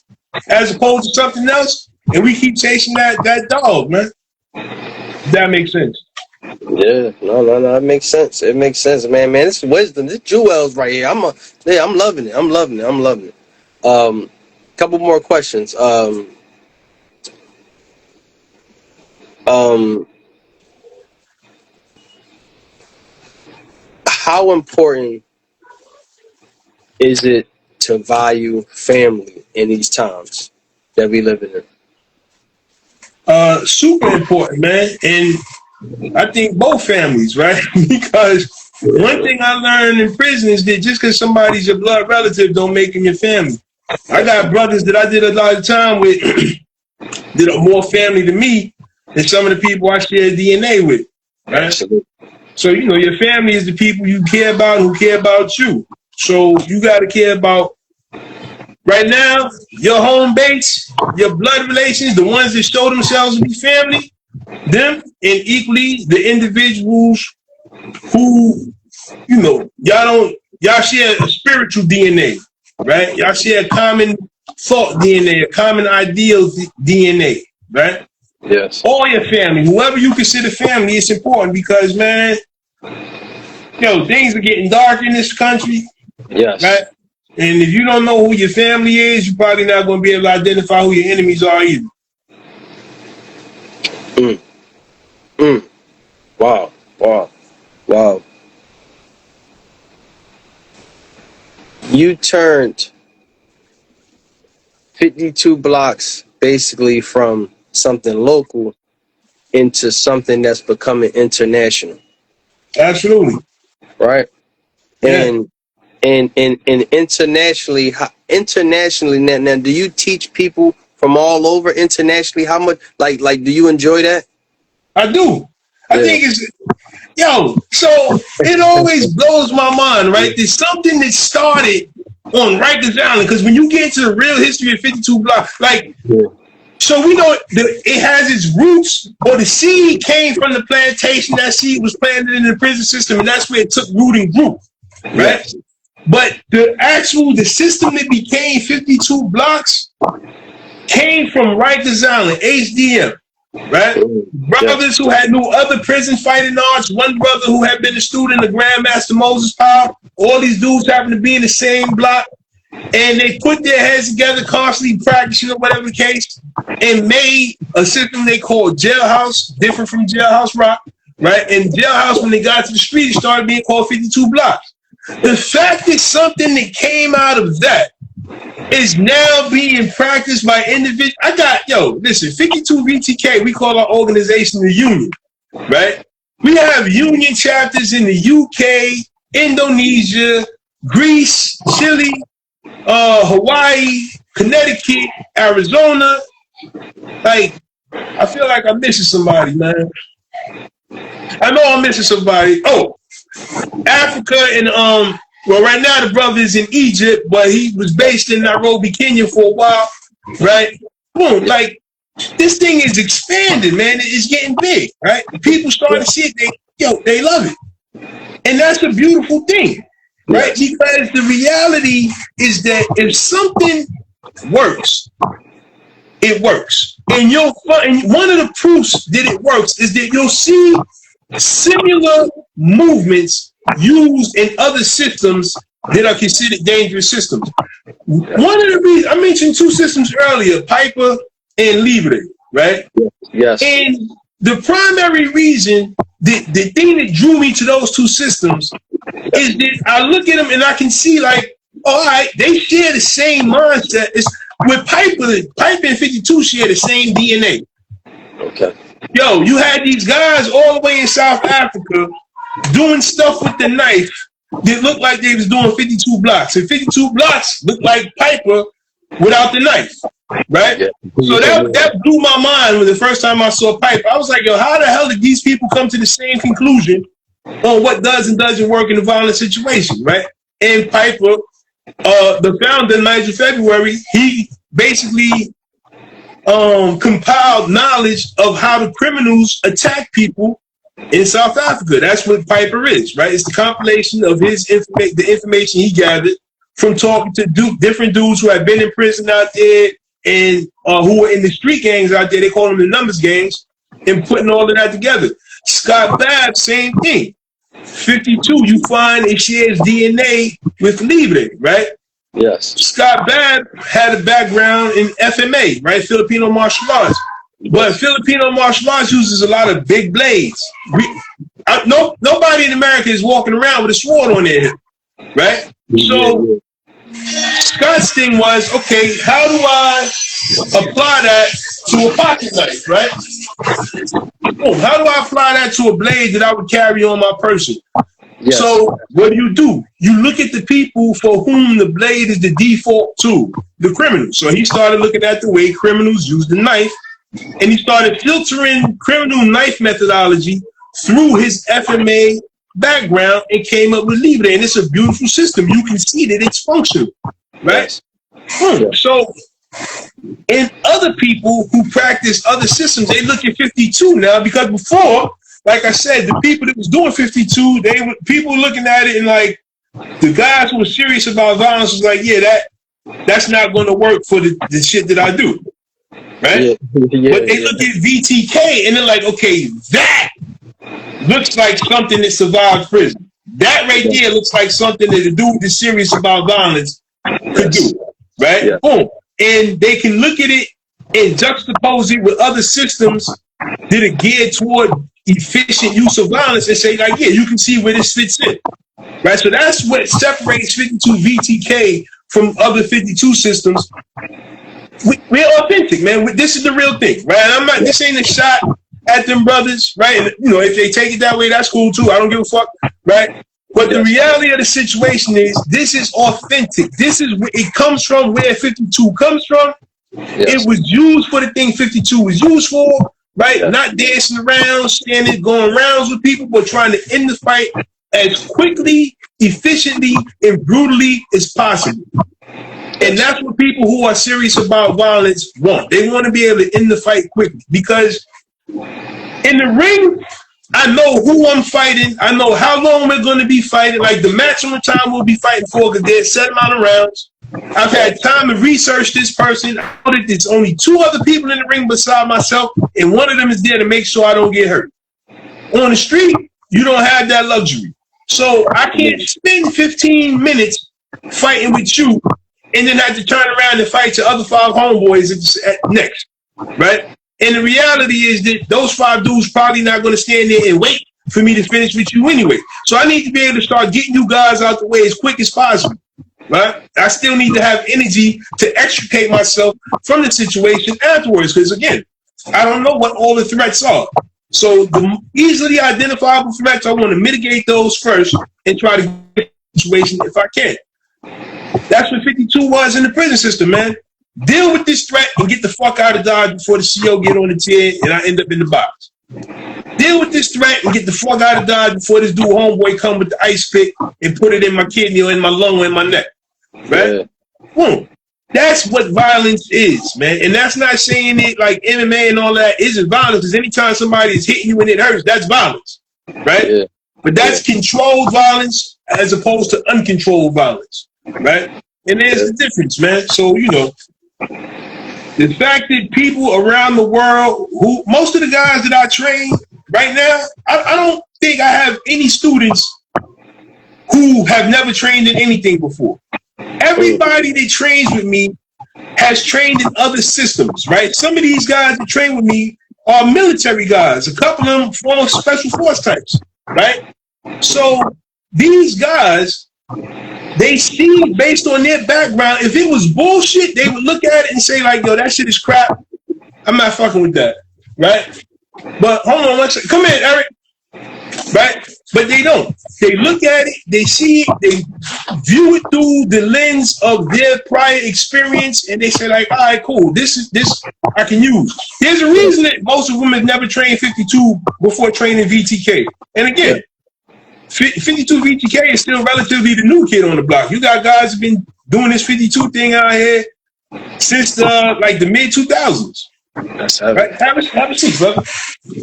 as opposed to something else, and we keep chasing that dog, man. That makes sense. Yeah, no, that makes sense. It makes sense, man. This is wisdom. This jewels right here. I'm loving it. Couple more questions. How important is it to value family in these times that we live in? Super important, man. And I think both families, right? Because one thing I learned in prison is that just because somebody's your blood relative don't make them your family. I got brothers that I did a lot of time with that are more family to me than some of the people I share DNA with, right? Absolutely. So, your family is the people you care about who care about you. So you got to care about, right now, your home base, your blood relations, the ones that show themselves to be family, them, and equally the individuals who, y'all share a spiritual DNA, right? Y'all share a common thought DNA, a common ideal DNA, right? Yes. All your family, whoever you consider family, it's important because, man, things are getting dark in this country. Yes. Right? And if you don't know who your family is, you're probably not going to be able to identify who your enemies are either. Wow. Wow. Wow. You turned 52 blocks basically from something local into something that's becoming international. Absolutely. Right? Yeah. And internationally now do you teach people from all over internationally? How much like do you enjoy that? I do. I Yeah. think it's, so it always blows my mind, right? There's something that started on Rikers Island, because when you get into the real history of 52 blocks, like, so we know it has its roots, or the seed came from the plantation. That seed was planted in the prison system, and that's where it took root and grew, right? Yes. But the system that became 52 blocks came from Rikers Island, HDM, right? Brothers who had knew other prison fighting arts. One brother who had been a student of Grandmaster Moses Powell. All these dudes happened to be in the same block, and they put their heads together, constantly practicing or whatever the case, and made a system they called Jailhouse, different from Jailhouse Rock, right? And Jailhouse, when they got to the street, it started being called 52 blocks. The fact that something that came out of that is now being practiced by individuals. Listen, 52 VTK, we call our organization the Union, right? We have union chapters in the UK, Indonesia, Greece, Chile, Hawaii, Connecticut, Arizona. Like, I feel like I'm missing somebody, man. I know I'm missing somebody. Oh, Africa and well, right now the brother is in Egypt, but he was based in Nairobi, Kenya for a while, right? Boom, like this thing is expanding, man. It's getting big, right? People start to see it, they love it. And that's a beautiful thing, right? Because the reality is that if something works, it works. And one of the proofs that it works is that you'll see similar movements used in other systems that are considered dangerous systems. One of the reasons I mentioned two systems earlier, Piper and Libre, right? Yes. And the primary reason, the thing that drew me to those two systems is that I look at them and I can see, like, all right, they share the same mindset. It's with Piper and 52 share the same DNA. Okay. You had these guys all the way in South Africa doing stuff with the knife that looked like they was doing 52 blocks. And 52 blocks looked like Piper without the knife, right? Yeah. So that blew my mind when the first time I saw Piper. I was like, how the hell did these people come to the same conclusion on what does and doesn't work in a violent situation, right? And Piper, the founder, Nigel February, he basically compiled knowledge of how the criminals attack people in South Africa. That's what Piper is, right? It's the compilation of the information he gathered from talking to different dudes who have been in prison out there and who were in the street gangs out there. They call them the numbers gangs, and putting all of that together. Scott Babb, same thing. 52, you find it shares DNA with Libre, right? Yes. Scott Babb had a background in FMA, right? Filipino martial arts. But Filipino martial arts uses a lot of big blades. Nobody in America is walking around with a sword on their hip, right? So Scott's thing was, okay, how do I apply that to a pocket knife, right? How do I apply that to a blade that I would carry on my person? Yes. So what do? You look at the people for whom the blade is the default tool, the criminals. So he started looking at the way criminals use the knife, and he started filtering criminal knife methodology through his FMA background and came up with Libre. And it's a beautiful system. You can see that it's functional, right? Yes. So, and other people who practice other systems, they look at 52 now, because before, like I said, the people that was doing 52, people were looking at it and like, the guys who were serious about violence was like, yeah, that's not going to work for the shit that I do, right? But they look at VTK and they're like, okay, that looks like something that survived prison. That right there looks like something that a dude that's serious about violence could do, right? Boom. And they can look at it and juxtapose it with other systems did a gear toward efficient use of violence and say, like, yeah, you can see where this fits in. Right? So that's what separates 52 VTK from other 52 systems. We're authentic, man. This is the real thing, right? I'm not. This ain't a shot at them brothers, right? And, you know, if they take it that way, that's cool too. I don't give a fuck, right? But the reality of the situation is, this is authentic. This is where it comes from, where 52 comes from. Yes. It was used for the thing 52 was used for, right? Yes. Not dancing around, standing, going rounds with people, but trying to end the fight as quickly, efficiently, and brutally as possible. And that's what people who are serious about violence want. They want to be able to end the fight quickly, because in the ring, I know who I'm fighting. I know how long we're going to be fighting. Like the maximum time we'll be fighting for, because there's a set amount of rounds. I've had time to research this person. I know that there's only 2 other people in the ring beside myself, and one of them is there to make sure I don't get hurt. On the street, you don't have that luxury. So I can't spend 15 minutes fighting with you and then have to turn around and fight your other 5 homeboys at next, right? And the reality is that those 5 dudes probably not going to stand there and wait for me to finish with you anyway. So I need to be able to start getting you guys out the way as quick as possible, right? I still need to have energy to extricate myself from the situation afterwards, because, again, I don't know what all the threats are. So the easily identifiable threats, I want to mitigate those first and try to get the situation if I can. That's what 52 was in the prison system, man. Deal with this threat and get the fuck out of Dodge before the CO get on the chair and I end up in the box. Deal with this threat and get the fuck out of Dodge before this dude homeboy come with the ice pick and put it in my kidney or in my lung or in my neck. Right? Yeah. Boom. That's what violence is, man. And that's not saying it like MMA and all that isn't violence, because anytime somebody is hitting you and it hurts, that's violence. Right? Yeah. But that's controlled violence as opposed to uncontrolled violence. Right? And there's the difference, man. So, you know, the fact that people around the world, who most of the guys that I train right now, I don't think I have any students who have never trained in anything before. Everybody that trains with me has trained in other systems, right? Some of these guys that train with me are military guys. A couple of them former special force types, right? So these guys, they see based on their background, if it was bullshit, they would look at it and say like, yo, that shit is crap. I'm not fucking with that, right? But hold on one second. Come in, Eric. Right? But they don't. They look at it, they see it, they view it through the lens of their prior experience, and they say like, all right, cool, this I can use. There's a reason that most of them have never trained 52 before training VTK. And again, 52 VTK is still relatively the new kid on the block. You got guys who've been doing this 52 thing out here since like the mid 2000s. That's right. Have a seat, brother.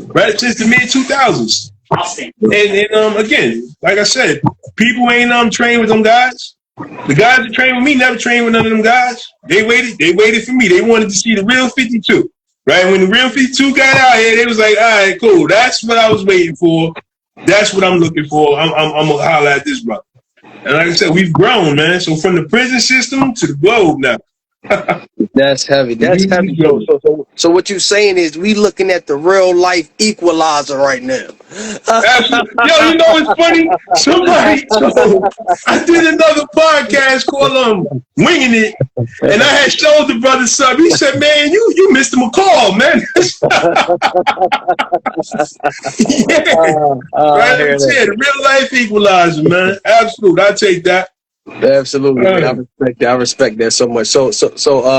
Right, since the mid 2000s. And again, like I said, people ain't trained with them guys. The guys that train with me never trained with none of them guys. They waited for me. They wanted to see the real 52. Right? When the real 52 got out here, they was like, all right, cool. That's what I was waiting for. That's what I'm looking for. I'm gonna holler at this brother. And like I said, we've grown, man. So from the prison system to the globe now. That's heavy. That's heavy. So what you're saying is we looking at the real life equalizer right now. Yo, you know what's funny? I did another podcast called Winging It, and I had showed the brother something. He said, man, you missed him a call, man. Right? The real life equalizer, man. Absolute. I take that. Absolutely, man. I respect that so much. So,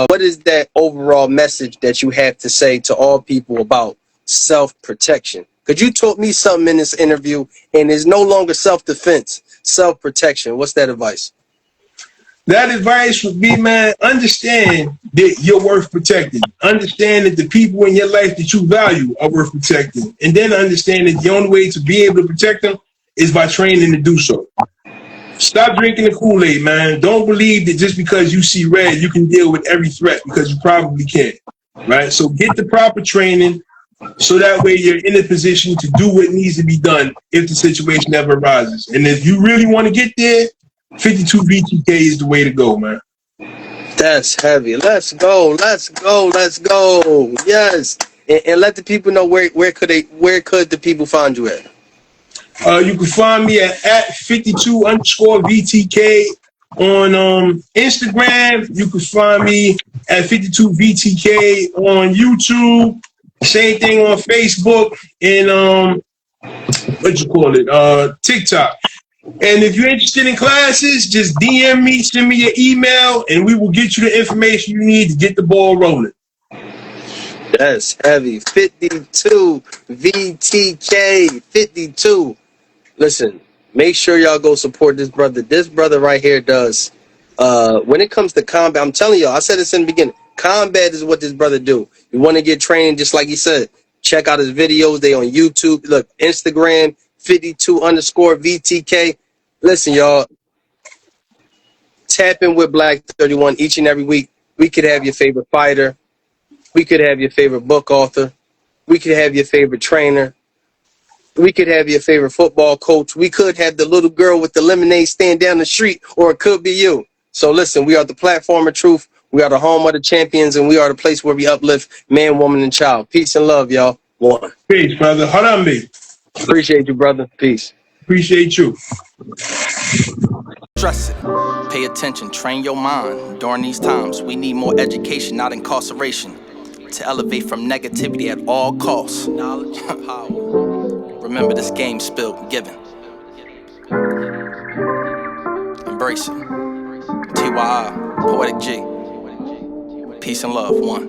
what is that overall message that you have to say to all people about self-protection? Because you taught me something in this interview, and it's no longer self-defense, self-protection. What's that advice? That advice would be, man, understand that you're worth protecting. Understand that the people in your life that you value are worth protecting. And then understand that the only way to be able to protect them is by training to do so. Stop drinking the Kool-Aid, man. Don't believe that just because you see red, you can deal with every threat, because you probably can't, right? So get the proper training so that way you're in a position to do what needs to be done if the situation ever arises. And if you really want to get there, 52 VTK is the way to go, man. That's heavy. Let's go. Let's go. Let's go. Yes. and let the people know where could the people find you at? You can find me at 52_VTK on Instagram. You can find me at 52VTK on YouTube. Same thing on Facebook and TikTok. And if you're interested in classes, just DM me, send me your email, and we will get you the information you need to get the ball rolling. That's heavy. 52 VTK 52. Listen, make sure y'all go support this brother. This brother right here does. When it comes to combat, I'm telling y'all, I said this in the beginning. Combat is what this brother do. You want to get trained, just like he said. Check out his videos. They on YouTube. Look, Instagram 52_VTK. Listen, y'all. Tap in with Black 31 each and every week. We could have your favorite fighter. We could have your favorite book author. We could have your favorite trainer. We could have your favorite football coach. We could have the little girl with the lemonade stand down the street, or it could be you. So listen, we are the platform of truth. We are the home of the champions, and we are the place where we uplift man, woman, and child. Peace and love, y'all. One. Peace, brother. Harambe. Appreciate you, brother. Peace. Appreciate you. Stress it. Pay attention. Train your mind. During these times, we need more education, not incarceration. To elevate from negativity at all costs. Knowledge and power. Remember this game spilled, given. Embrace it. T.Y.I, Poetic G. Peace and love, one.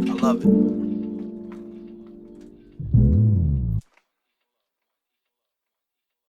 I love it.